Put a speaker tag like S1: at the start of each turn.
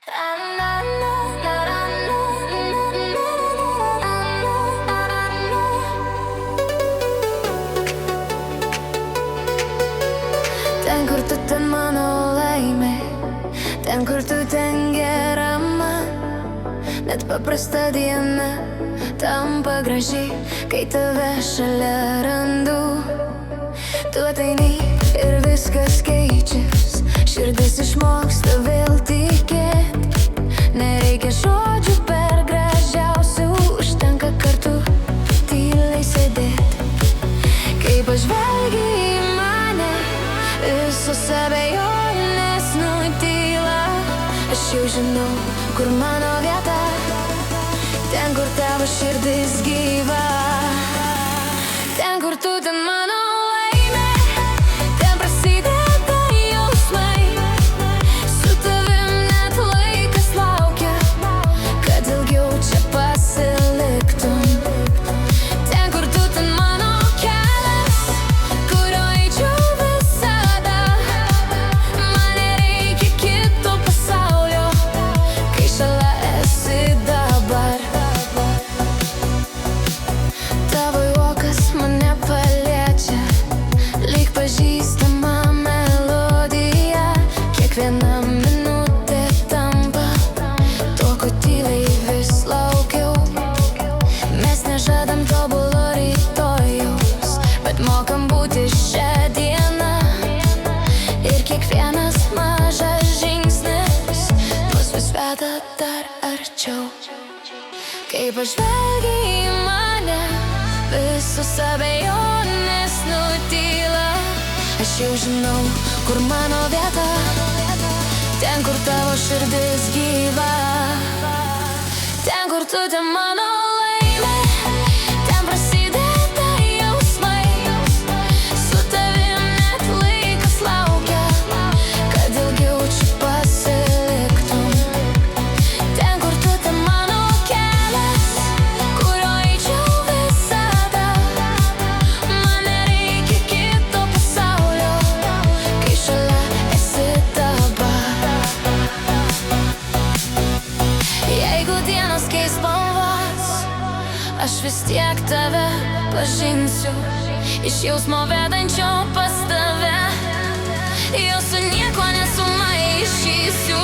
S1: Ten, kur tu, ten mano laimė, ten, kur tu, ten gera man. Net paprasta diena tampa graži, kai tave šalia randu. Tu ateini ir viskas keičias, širdis išmoksta vėl tikėt. Nereikia žodžių per gražiausių, užtenka kartu tyliai sėdėt. Kai pažvelgi į mane, visos abejonės nutyla. Aš jau žinau, kur mano vieta, ten, kur tavo širdis gyva. Ten, kur tu, ten mano laimė, ten prasideda jausmai. Su tavim net laikas laukia, kad ilgiau čia pasiliktum. Ten, kur tu, ten mano kelias, kuriuo eičiau visada. Man nereikia kito pasaulio, kai šalia esi dabar. Tavo juokas mane paliečia, lyg pažįstama melodija. Kiekviena minutė tampa tuo, ko tyliai vis laukiau. Mes nežadam tobulo rytojaus, bet mokam būti šią dieną. Ir kiekvienas mažas žingsnis mus vis veda dar arčiau. Kai pažvelgi į mane, visos abejonės nutyla. Aš jau žinau, kur mano vieta, ten, kur tavo širdis gyva. Ten, kur tu, ten mano laimė, ten prasideda jausmai. Su tavim net laikas laukia, kad ilgiau čia pasiliktum. Ten, kur tu, ten mano kelias, kuriuo eičiau visada. Man nereikia kito pasaulio, kai šalia esi dabar. Jeigu dienos keis spalvas, aš vis tiek tave pažinsiu. Iš jausmo vedančio pas tave, jo su nieko nesumaišysiu.